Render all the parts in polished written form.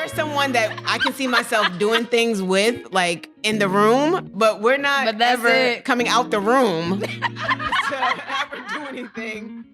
are someone that I can see myself doing things with, like in the room, but we're not ever coming out the room to ever do anything.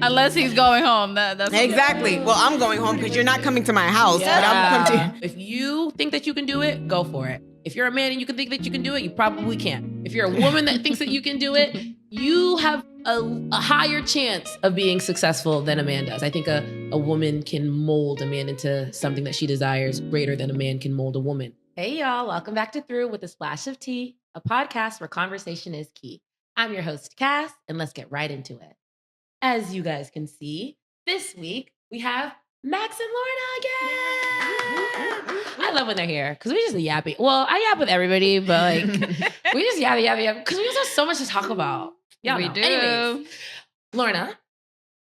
Unless he's going home. That's exactly. Well, I'm going home because you're not coming to my house. Yeah. But I'm coming to. If you think that you can do it, go for it. If you're a man and you can think that you can do it, you probably can't. If you're a woman that thinks that you can do it, you have a higher chance of being successful than a man does. I think a woman can mold a man into something that she desires greater than a man can mold a woman. Hey, y'all. Welcome back to Through with a Splash of Tea, a podcast where conversation is key. I'm your host, Cass, and let's get right into it. As you guys can see, this week we have Max and Lorna again. I love when they're here because we just yapping. Well, I yap with everybody, but like we just yap because we just have so much to talk about. Yeah, we do. Anyways, Lorna,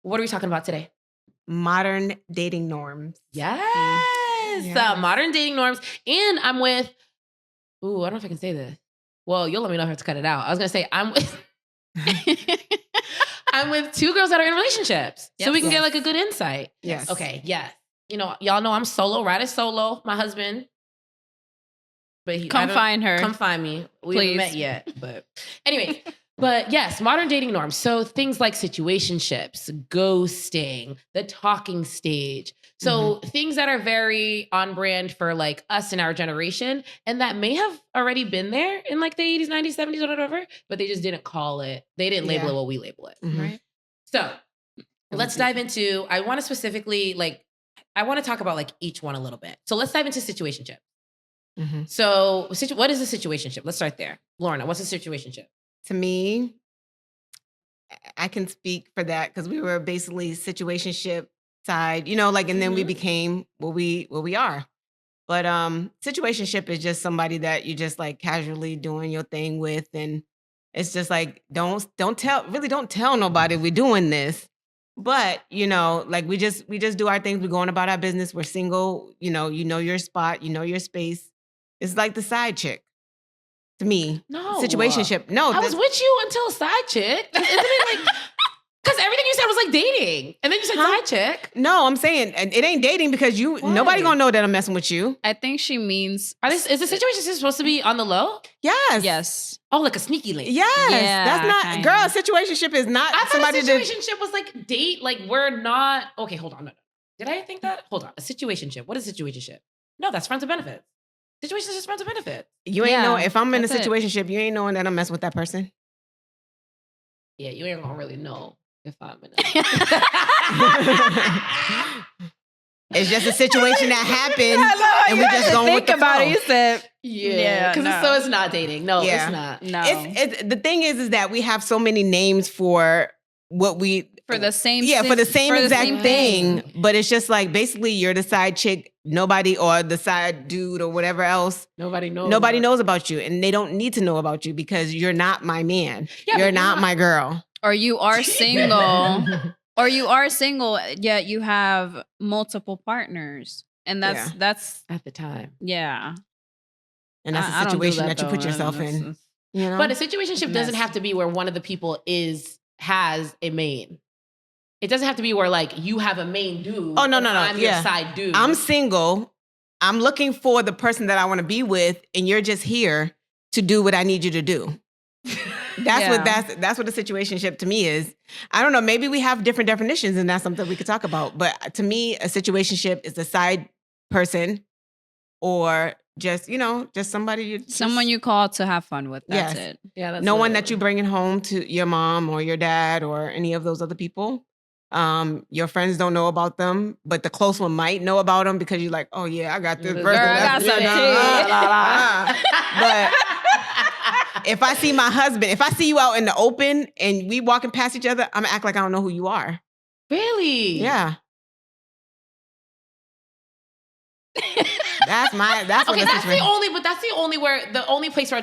what are we talking about today? Modern dating norms. Yes. Modern dating norms. And I'm with, I don't know if I can say this. Well, you'll let me know if I have to cut it out. I was going to say I'm with I'm with two girls that are in relationships. Yes, so we can get like a good insight. Yes. Okay, yes. You know, y'all know I'm solo, Ride is solo, my husband. But come find her. Come find me. We haven't met yet. But anyway, but yes, modern dating norms. So things like situationships, ghosting, the talking stage. So things that are very on brand for like us in our generation and that may have already been there in like the 80s, 90s, 70s, or whatever, but they just didn't call it. They didn't label it what we label it. Right. So let's dive into, I want to specifically I want to talk about like each one a little bit. So let's dive into situationship. So what is a situationship? Let's start there. Lorna, what's a situationship? To me, I can speak for that because we were basically situationship side, you know, like, and then we became what we are. But situationship is just somebody that you just like casually doing your thing with, and it's just like don't tell nobody we're doing this. But you know, like we just do our things. We're going about our business. We're single. You know your spot. You know your space. It's like the side chick. To me, no situationship. No, I was with you until side chick. Isn't it like? Because everything you said was like dating, and then you said side chick. No, I'm saying it ain't dating because nobody gonna know that I'm messing with you. I think she means. Is the situation supposed to be on the low? Yes. Yes. Oh, like a sneaky link. Yes. Yeah, that's not kinda. girl. Situationship is not. I thought a situationship was like date. Like we're not. Okay, hold on. No. Did I think that? Hold on. A situationship. What is situationship? No, that's friends with benefits. Situationship is just friends with benefits. You ain't know if I'm in a situationship. You ain't knowing that I'm messing with that person. Yeah, you ain't gonna really know. If I'm in it's just a situation that happened, and we just going with the flow. It. You said, so it's not dating. No, it's not. No, it's the thing is that we have so many names for what we for the same exact thing. But it's just like basically you're the side chick, nobody or the side dude or whatever else. Nobody knows about you, and they don't need to know about you because you're not my man. You're not my girl. Or you are single. Or you are single, yet you have multiple partners. And that's at the time. Yeah. And that's a situation that you put yourself in. You know? But a situationship doesn't have to be where one of the people has a main. It doesn't have to be where like you have a main dude. Oh, no. I'm your side dude. I'm single. I'm looking for the person that I want to be with, and you're just here to do what I need you to do. That's what a situationship to me is. I don't know. Maybe we have different definitions, and that's something we could talk about. But to me, a situationship is a side person, or just somebody someone you call to have fun with. That's it. Yeah, that's no one that you bringing home to your mom or your dad or any of those other people. Your friends don't know about them, but the close one might know about them because you're like, oh yeah, I got this person. Girl, I got some tea. But if I see my husband, if I see you out in the open and we walking past each other, I'm gonna act like I don't know who you are. Really? Yeah. That's okay. That's the only place where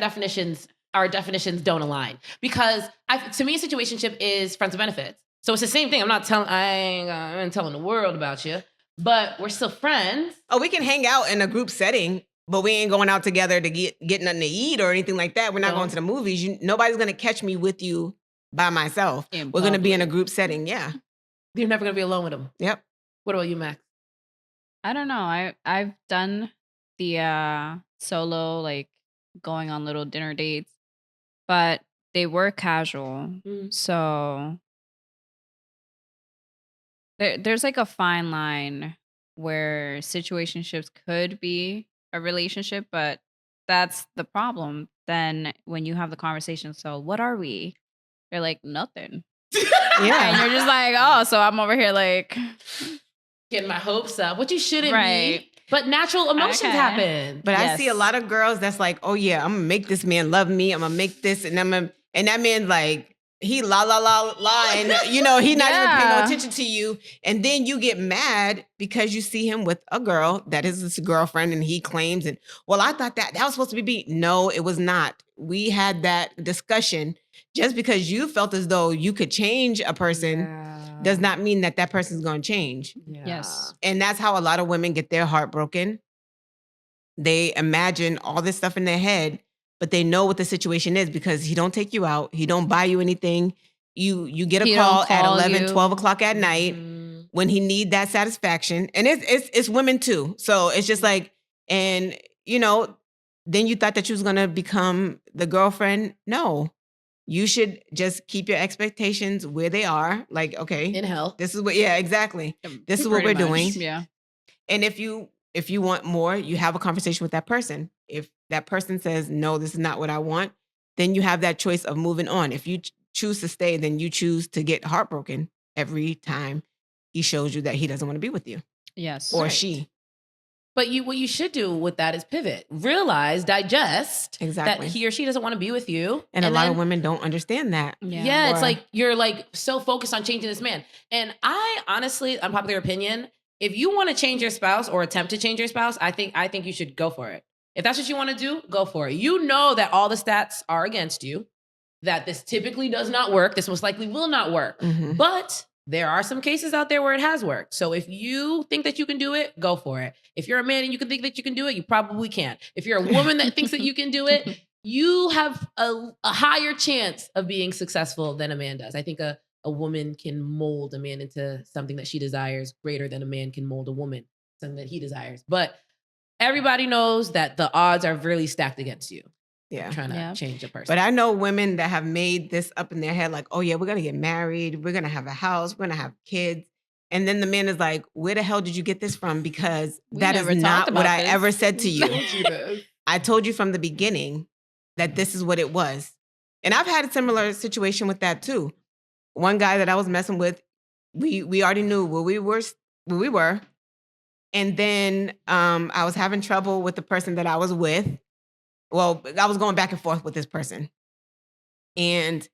our definitions don't align because to me, a situationship is friends with benefits. So it's the same thing. I ain't telling the world about you, but we're still friends. Oh, we can hang out in a group setting. But we ain't going out together to get nothing to eat or anything like that. We're not going to the movies. Nobody's going to catch me with you by myself. We're going to be in a group setting. Yeah. You're never going to be alone with them. Yep. What about you, Max? I don't know. I've done the solo, like going on little dinner dates, but they were casual. Mm. So there's like a fine line where situationships could be a relationship, but that's the problem. Then when you have the conversation, so what are we? They're like, nothing. And Yeah. you're just like, oh, so I'm over here like, Getting my hopes up, which you shouldn't Right. be. But natural emotions Okay. happen. But I Yes. see a lot of girls that's like, oh yeah, I'm gonna make this man love me. I'm gonna make this, and and that man like he la la la la, and he not even paying no Yeah. attention to you, and then you get mad because you see him with a girl that is his girlfriend, and he claims, and well, I thought that was supposed to be. No, it was not. We had that discussion. Just because you felt as though you could change a person does not mean that that person's going to change. Yeah. Yes. And that's how a lot of women get their heart broken. They imagine all this stuff in their head, but they know what the situation is because he don't take you out. He don't buy you anything. You get a He call don't at call 11, you. 12 o'clock at night Mhm. when he need that satisfaction. And it's women too. So it's just like, and then you thought that you was going to become the girlfriend. No, you should just keep your expectations where they are. Like, okay, In hell. this is what, yeah, exactly. This is what Pretty we're much, doing. Yeah. And if you want more, you have a conversation with that person. If that person says, no, this is not what I want, then you have that choice of moving on. If you choose to stay, then you choose to get heartbroken every time he shows you that he doesn't want to be with you Yes. or Right. she. But what you should do with that is pivot. Realize, digest Exactly. that he or she doesn't want to be with you. And a lot then- of women don't understand that. Yeah, it's Or- like you're like so focused on changing this man. And I honestly, unpopular opinion, if you want to change your spouse or attempt to change your spouse, I think you should go for it. If that's what you want to do, go for it. You know that all the stats are against you, that this typically does not work. This most likely will not work. Mhm. But there are some cases out there where it has worked. So if you think that you can do it, go for it. If you're a man and you can think that you can do it, you probably can't. If you're a woman that thinks that you can do it, you have a higher chance of being successful than a man does. I think a woman can mold a man into something that she desires greater than a man can mold a woman, something that he desires. But everybody knows that the odds are really stacked against you. Yeah. Trying to Yeah. change a person. But I know women that have made this up in their head, like, oh yeah, we're gonna get married, we're gonna have a house, we're gonna have kids. And then the man is like, where the hell did you get this from? Because We that is never talked not what about I this. ever said to you. I told you from the beginning that this is what it was. And I've had a similar situation with that too. One guy that I was messing with, we already knew where we were. And then I was having trouble with the person that I was with. Well, I was going back and forth with this person. And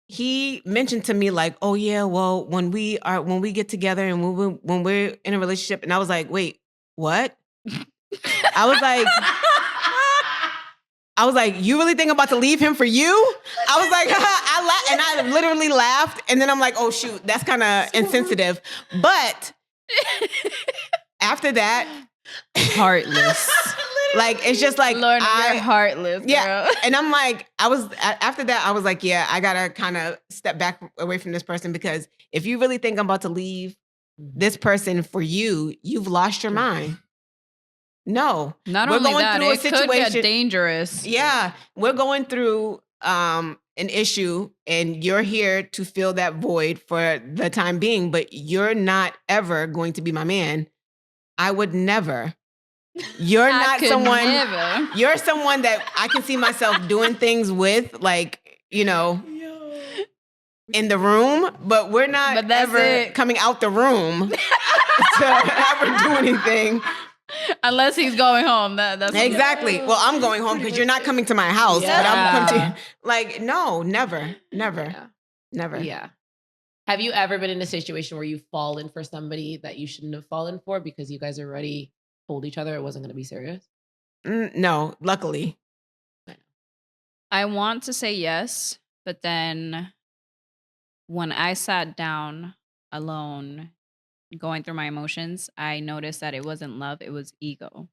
he mentioned to me like, oh yeah, well, when we get together and when we're in a relationship, and I was like, wait, what? I was like, you really think I'm about to leave him for you? I was like, and I literally laughed. And then I'm like, oh shoot, that's kind of insensitive. But after that, Heartless. like, it's just like, Lorna, you're heartless, girl. yeah. And I'm like, after that, I was like, yeah, I gotta kind of step back away from this person, because if you really think I'm about to leave this person for you, you've lost your mind. No. Not We're only going that, through a it could get situation- dangerous. Yeah. We're going through an issue, and you're here to fill that void for the time being, but you're not ever going to be my man. I would never. You're I not could someone. never. You're someone that I can see myself doing things with, like, in the room, but we're not But that's ever it. coming out the room to ever do anything. Unless he's going home. That's Exactly. Well, I'm going home because you're not coming to my house, but I'm coming to Yeah. like, no, never. Yeah. Never. Yeah. Have you ever been in a situation where you've fallen for somebody that you shouldn't have fallen for because you guys already told each other it wasn't going to be serious? No, luckily. I want to say yes, but then when I sat down alone, going through my emotions, I noticed that it wasn't love, it was ego.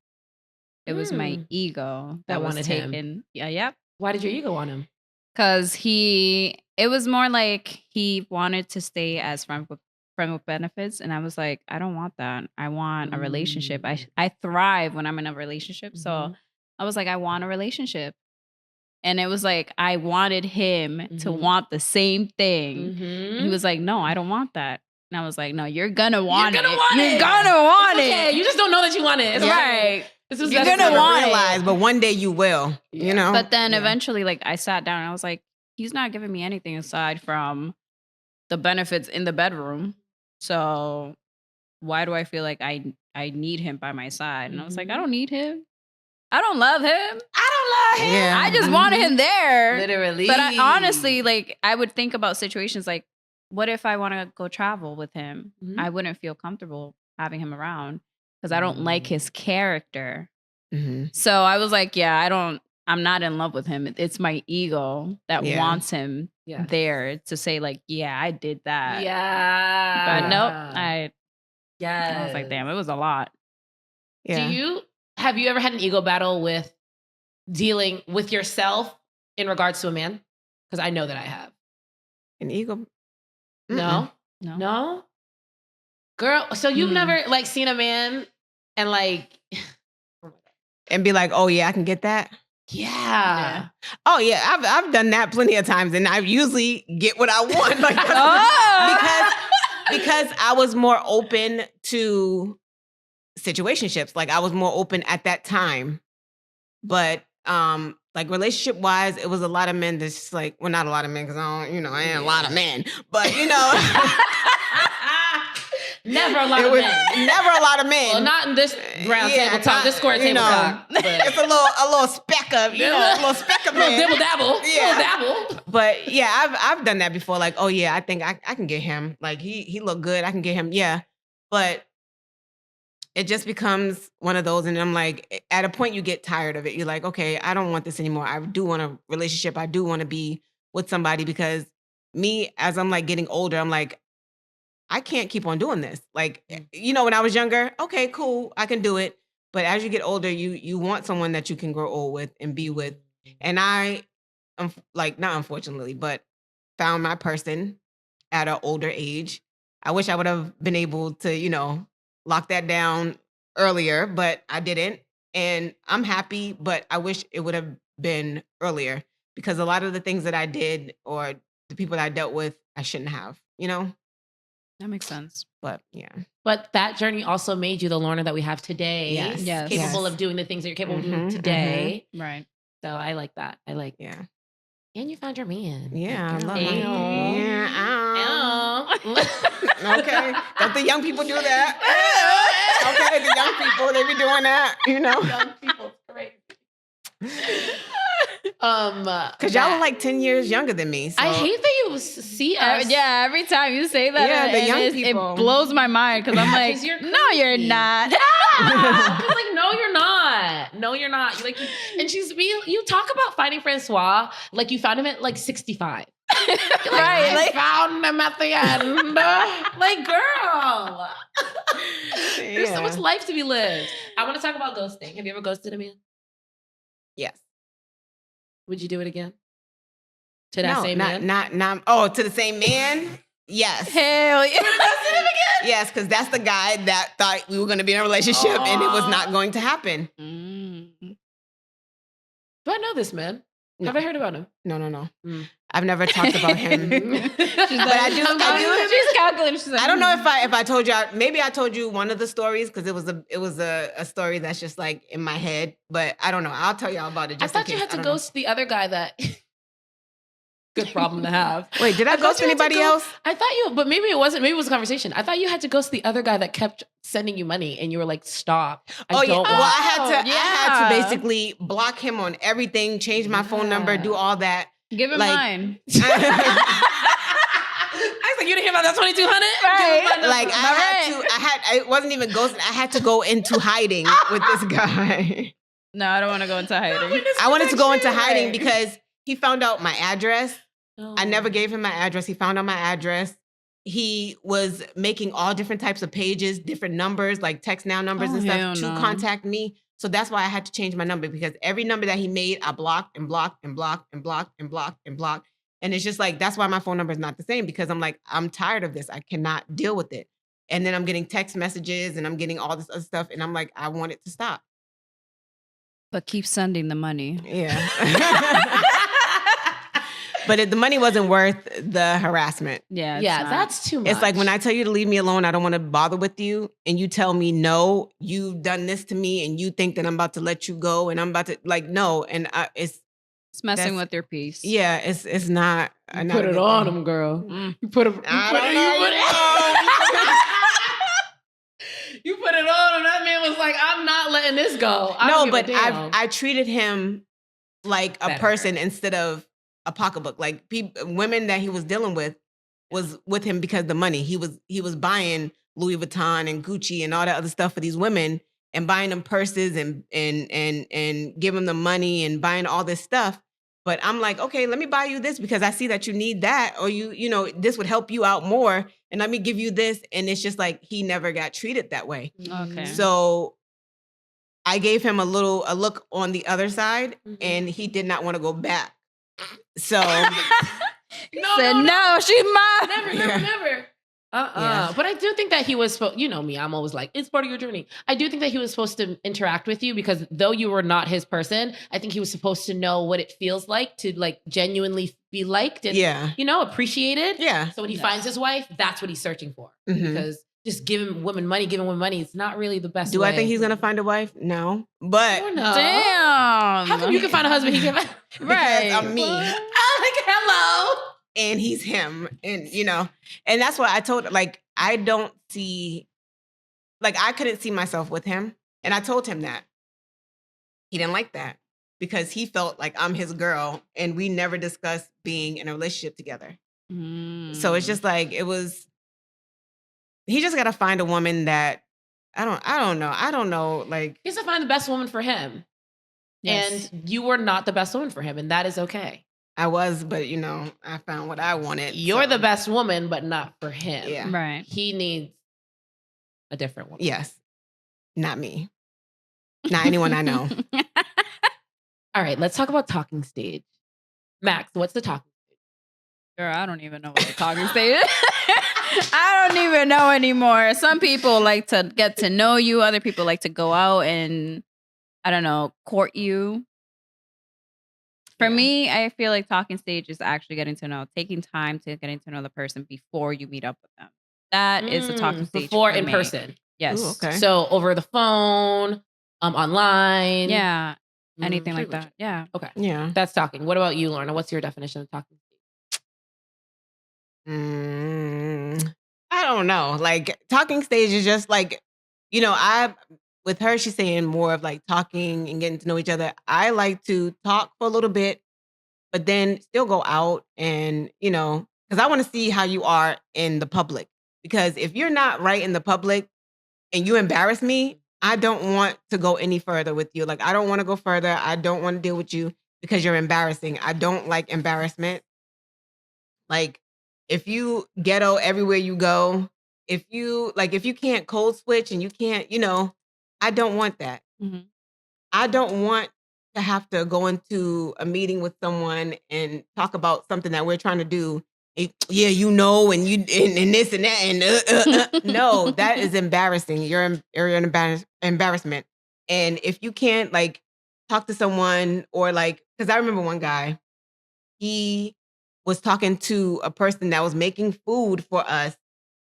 It was my ego That that was wanted him. taken. Yeah, yep. Why did your ego want him? Because it was more like he wanted to stay as friend with benefits, and I was like, I don't want that. I want a relationship. I thrive when I'm in a relationship. So I was like, I want a relationship. And it was like, I wanted him to want the same thing. He was like, no, I don't want that. And I was like, no, you're gonna want it. You're gonna want it. Okay, you just don't know that you want it. It's right. This is You're gonna realize, but one day you will. You know. But then eventually, like, I sat down and I was like, he's not giving me anything aside from the benefits in the bedroom. So why do I feel like I need him by my side? And I was like, I don't need him. I don't love him. I don't love him. Yeah. I just wanted him there. Literally. But I honestly, like, I would think about situations like, what if I want to go travel with him? I wouldn't feel comfortable having him around because I don't like his character. So I was like, I'm not in love with him. It's my ego that wants him there to say like, yeah, I did that. Yeah. But nope, I was like, damn, it was a lot. Yeah. Have you ever had an ego battle with dealing with yourself in regards to a man? Because I know that I have. An ego? No? Girl, so you've never like seen a man and like... and be like, oh yeah, I can get that? Yeah. Oh yeah, I've done that plenty of times, and I usually get what I want. Like, because I was more open to situationships. Like I was more open at that time. But like relationship wise, it was a lot of men that's just like, well, not a lot of men because I ain't a lot of men, but Never a lot of men. Never a lot of men. Well, not in this round table talk, this square table talk. It's a little speck of, a little speck of men. Little dabble. Yeah. Little dabble. But yeah, I've done that before. Like, oh yeah, I think I can get him. Like he looked good. I can get him. Yeah. But it just becomes one of those. And I'm like, at a point you get tired of it. You're like, okay, I don't want this anymore. I do want a relationship. I do want to be with somebody because me, as I'm like getting older, I'm like, I can't keep on doing this. Like, when I was younger, okay, cool, I can do it. But as you get older, you want someone that you can grow old with and be with. And I, like, not unfortunately, but found my person at an older age. I wish I would have been able to, lock that down earlier, but I didn't. And I'm happy, but I wish it would have been earlier because a lot of the things that I did or the people that I dealt with, I shouldn't have, That makes sense. But yeah. But that journey also made you the Lorna that we have today. Yes. Capable of doing the things that you're capable of doing today. Right. So I like that. Yeah. And you found your man. Yeah, I love Ew. Okay. Don't the young people do that? Okay, the young people, they be doing that, Young people, great. Because y'all are like 10 years younger than me. So. I hate that you see us. Every time you say that, Yeah, the young people. it blows my mind because I'm like, no, you're not. Like, no, you're not. No, you're not. And you talk about finding Francois like you found him at like 65. Like, I found him at the end. Like, girl. There's so much life to be lived. I want to talk about ghosting. Have you ever ghosted a man? Yes. Would you do it again? To that same man? Not. Oh, to the same man? Yes. Hell yeah. Yes, because that's the guy that thought we were going to be in a relationship and it was not going to happen. Do I know this man? No. Have I heard about him? No. I've never talked about him. She's I do. She's calculating. She's like, I don't know if I told you. Maybe I told you one of the stories because it was a story that's just like in my head. But I don't know. I'll tell y'all about it. I thought you had to ghost the other guy that. Good problem to have. Wait, did I ghost anybody else? I thought but maybe it wasn't. Maybe it was a conversation. I thought you had to ghost the other guy that kept sending you money, and you were like, "Stop." I had to basically block him on everything, change my phone number, do all that. Give him mine. I was like, you didn't hear about that 2,200? Right. Like I wasn't even ghosting. I had to go into hiding with this guy. No, I don't want to go into hiding. I wanted to go into hiding because he found out my address. I never gave him my address. He found out my address. He was making all different types of pages, different numbers, like text now numbers and stuff to contact me. So that's why I had to change my number because every number that he made, I blocked and blocked and blocked and blocked and blocked and blocked. And it's just like, that's why my phone number is not the same, because I'm like, I'm tired of this. I cannot deal with it. And then I'm getting text messages and I'm getting all this other stuff. And I'm like, I want it to stop. But keep sending the money. Yeah. But the money wasn't worth the harassment. Yeah. That's too much. It's like when I tell you to leave me alone, I don't want to bother with you. And you tell me, no, you've done this to me and you think that I'm about to let you go and I'm about to no. And it's messing with your peace. Yeah, it's not. You put it on him, girl. You put it. You put it on him. That man was like, I'm not letting this go. No, but I treated him like a person instead of a pocketbook. Like women that he was dealing with was with him because the money. He was buying Louis Vuitton and Gucci and all that other stuff for these women and buying them purses and giving them money and buying all this stuff. But I'm like, okay, let me buy you this because I see that you need that, or you know, this would help you out more. And let me give you this. And it's just like, he never got treated that way. Okay. So I gave him a look on the other side, and he did not want to go back. So no, she's mine. Never. Yeah. But I do think that he was supposed, you know me, I'm always like, it's part of your journey. I do think that he was supposed to interact with you because though you were not his person, I think he was supposed to know what it feels like to like genuinely be liked and, you know, appreciated. Yeah. So when he finds his wife, that's what he's searching for. Because just giving women money, it's not really the best way. Do I think he's going to find a wife? No. But damn. How come you can find a husband he can find? Right. I'm me. Like, hello. And he's him. And, you know, and that's what I told, like, I don't see, like, I couldn't see myself with him. And I told him that. He didn't like that because he felt like I'm his girl and we never discussed being in a relationship together. So it's just like, he just got to find a woman that, I don't know. Like, he has to find the best woman for him. Yes. And you were not the best woman for him. And that is okay. I was, but you know, I found what I wanted. You're the best woman, but not for him. Yeah. Right. He needs a different woman. Yes. Not me. Not anyone I know. All right, let's talk about talking stage. Max, what's the talking stage? Girl, I don't even know what the talking stage is. I don't even know anymore. Some people like to get to know you. Other people like to go out and, I don't know, court you. For me, I feel like talking stage is actually taking time to getting to know the person before you meet up with them. That is the talking stage. Before in person. Yes. Ooh, okay. So over the phone, online. Yeah. Anything like that. Yeah. Okay. Yeah. That's talking. What about you, Lorna? What's your definition of talking stage? I don't know. Like, talking stage is just like, you know, with her, she's saying more of like talking and getting to know each other. I like to talk for a little bit, but then still go out and, you know, because I want to see how you are in the public. Because if you're not right in the public and you embarrass me, I don't want to go any further with you. Like, I don't want to go further. I don't want to deal with you because you're embarrassing. I don't like embarrassment. Like, if you ghetto everywhere you go, if you can't code switch and you can't, you know, I don't want that. I don't want to have to go into a meeting with someone and talk about something that we're trying to do. Yeah, you know, and you and this and that and no, that is embarrassing. You're an embarrassment. And if you can't like talk to someone or like, because I remember one guy, he was talking to a person that was making food for us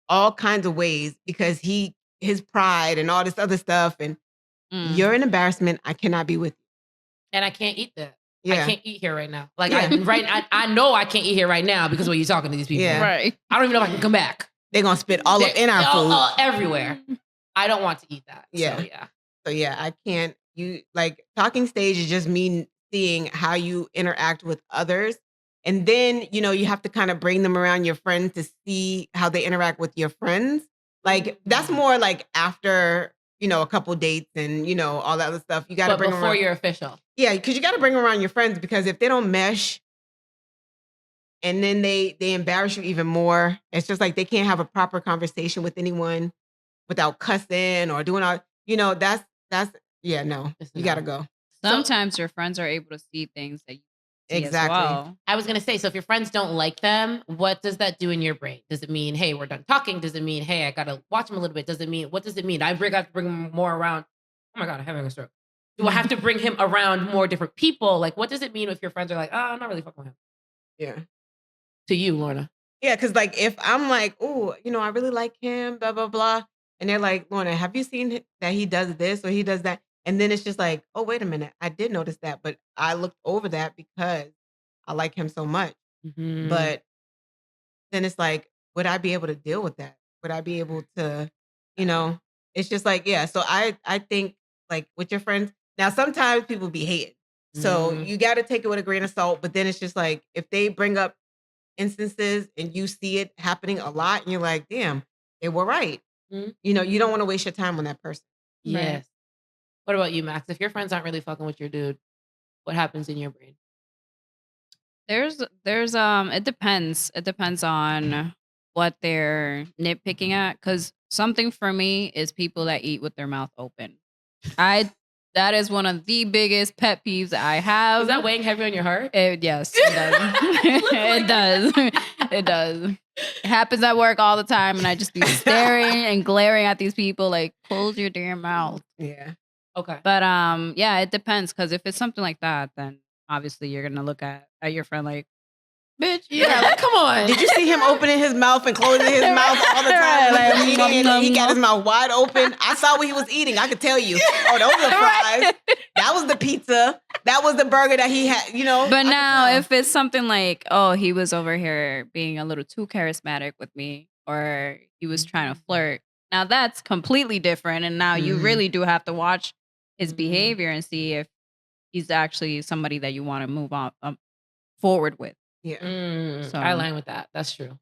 all kinds of ways because his pride and all this other stuff. And you're an embarrassment. I cannot be with you. And I can't eat that. Yeah. I can't eat here right now. Like, I know I can't eat here right now because of what you're talking to these people. Yeah. Right. I don't even know if I can come back. They're going to spit all up in our food. Everywhere. I don't want to eat that. Yeah. So yeah, I can't. Talking stage is just me seeing how you interact with others. And then, you know, you have to kind of bring them around your friends to see how they interact with your friends. Like, that's more like after, you know, a couple dates and, you know, all that other stuff. You got to bring them before around. you're official. Yeah, because you got to bring them around your friends because if they don't mesh and then they embarrass you even more, it's just like they can't have a proper conversation with anyone without cussing or doing all, you know, no, you got to go. Sometimes your friends are able to see things that you as Exactly. well. I was gonna say, so if your friends don't like them, what does that do in your brain? Does it mean, hey, we're done talking? Does it mean, hey, I gotta watch them a little bit? What does it mean? I have to bring him more around. Oh my god, I'm having a stroke. Do I have to bring him around more different people? Like, what does it mean if your friends are like, oh, I'm not really fucking with him? Yeah. To you, Lorna. Yeah, because like if I'm like, oh, I really like him, blah, blah, blah. And they're like, Lorna, have you seen that he does this or he does that? And then it's just like, oh, wait a minute. I did notice that, but I looked over that because I like him so much. Mhm. But then it's like, would I be able to deal with that? Would I be able to, you know, it's just like, yeah. So I think like with your friends, now sometimes people be hating. So Mhm. you got to take it with a grain of salt. But then it's just like, if they bring up instances and you see it happening a lot and you're like, damn, they were right. Mhm. You don't want to waste your time on that person. Yes. Right. What about you, Max? If your friends aren't really fucking with your dude, what happens in your brain? There's it depends. It depends on what they're nitpicking at. Cause something for me is people that eat with their mouth open. That is one of the biggest pet peeves I have. Is that weighing heavy on your heart? Yes, it does. It does. It does. It happens at work all the time, and I just be staring and glaring at these people like, close your damn mouth. Yeah. Okay. But yeah, it depends. Cause if it's something like that, then obviously you're gonna look at your friend like, bitch. Yeah, like, come on. Did you see him opening his mouth and closing his mouth all the time? Right, He was like, eating nom, and he nom, got his nom. mouth wide open. I saw what he was eating. I could tell you. Oh, those were fries. That was the pizza. That was the burger that he had, But I could now, tell. if it's something like, oh, he was over here being a little too charismatic with me, or he was trying to flirt, now that's completely different. And now you Mhm. really do have to watch his Mhm. behavior and see if he's actually somebody that you want to move on forward with. Yeah. So I align with that. That's true.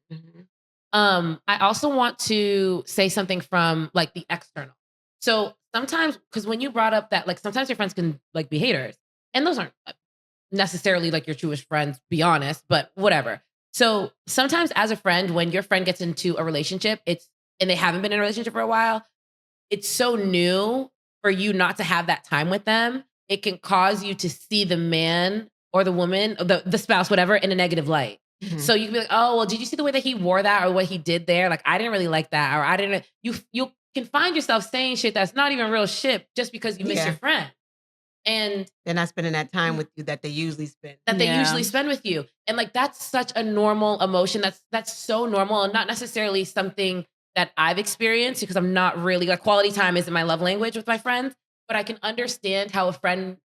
Mhm. I also want to say something from like the external. So sometimes, because when you brought up that, like sometimes your friends can like be haters, and those aren't necessarily like your truest friends, be honest, but whatever. So sometimes as a friend, when your friend gets into a relationship, and they haven't been in a relationship for a while, it's so new for you not to have that time with them. It can cause you to see the man or the woman, or the spouse, whatever, in a negative light. Mhm. So you can be like, oh, well, did you see the way that he wore that or what he did there? Like, I didn't really like that. Or I didn't, you can find yourself saying shit that's not even real shit just because you miss Yeah. your friend. And They're not spending that time with you that they usually spend. that they Yeah. usually spend with you. And like that's such a normal emotion. That's so normal and not necessarily something that I've experienced because I'm not really like quality time isn't my love language with my friends, but I can understand how a friend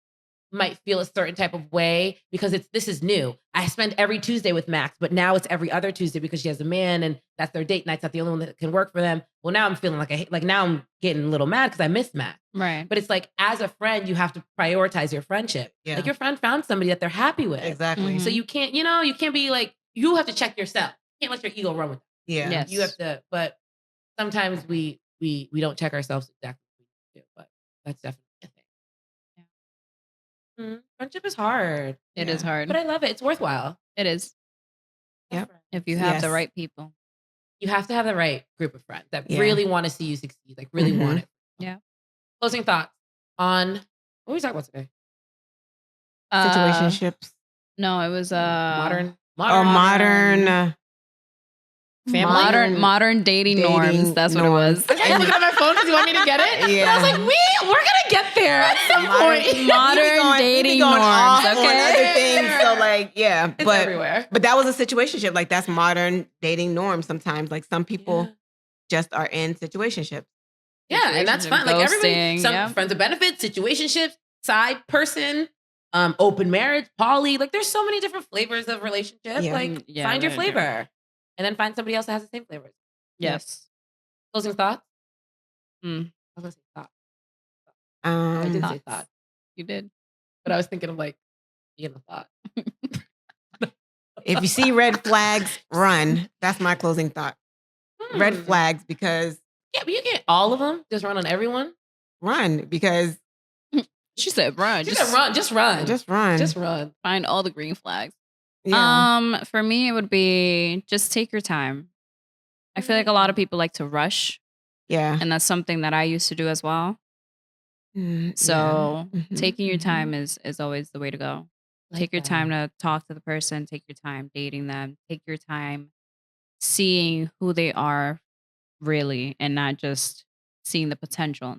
might feel a certain type of way because this is new. I spend every Tuesday with Max, but now it's every other Tuesday because she has a man and that's their date night's not the only one that can work for them. Well, now I'm feeling like now I'm getting a little mad because I miss Max. right. But it's like as a friend, you have to prioritize your friendship. Yeah. Like your friend found somebody that they're happy with. Exactly. Mhm. So you can't be like, you have to check yourself. You can't let your ego run with it. Yeah. Yes. You have to, but sometimes we don't check ourselves exactly what we do, but that's definitely a thing. Friendship is hard, It is Yeah. hard. but I love it. It's worthwhile. It is. Yep. If you have the Yes. right people. You have to have the right group of friends that Yeah. really want to see you succeed, like really want it. Yeah. Closing thoughts on what are we talking about today? Situationships. No, it was Modern family. modern dating norms. Dating That's what it norms. was. I can't look at my phone because you want me to get it. Yeah. But I was like, we're gonna get there at some point. Modern dating going off norms. on other Okay. things. So like, yeah, It's but everywhere. but that was a situationship. Like that's modern dating norms. Sometimes, like some people just are in situationships. Yeah, and that's Situationship, fine. Like everybody, ghosting, some yeah. friends of benefits, situationships, side person, open marriage, poly. Like there's so many different flavors of relationship. Yeah. Like Yeah, find your very flavor, different. and then find somebody else that has the same flavors. Yes. Closing thoughts. Mm. I was gonna say thought. I did say Thoughts. thought, You did. but I was thinking of like being a thought. If you see red flags, run. That's my closing thought. Red Hmm. flags because Yeah, but you get all of them. Just run on everyone. run because She said, "Run, Just run. Just run. just run. Just run. find all the green flags." Yeah. For me, it would be just take your time. I feel like a lot of people like to rush, Yeah. and that's something that I used to do as well. Mm, So yeah. Mhm, taking your mhm. time is always the way to go. Take your time to talk to the person, take your time dating them, take your time seeing who they are really and not just seeing the potential.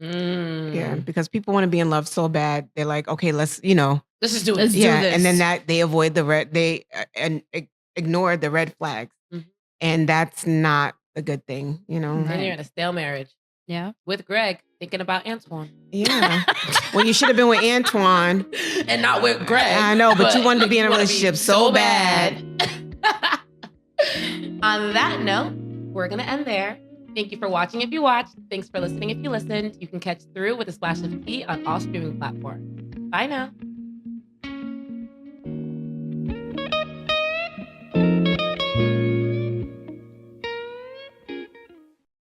Yeah, because people want to be in love so bad. They're like, okay, let's Let's just do it. Let's do yeah, this. and then that they avoid the red, they and ignore the red flags, Mhm. and that's not a good thing, Then Right. you're in a stale marriage Yeah. with Greg thinking about Antoine. Yeah. Well, you should have been with Antoine. And not with Greg. I know, but you wanted to be in a you wanna relationship so bad. On that note, we're going to end there. Thank you for watching if you watched. Thanks for listening if you listened. You can catch Through with a Splash of Tea on all streaming platforms. Bye now.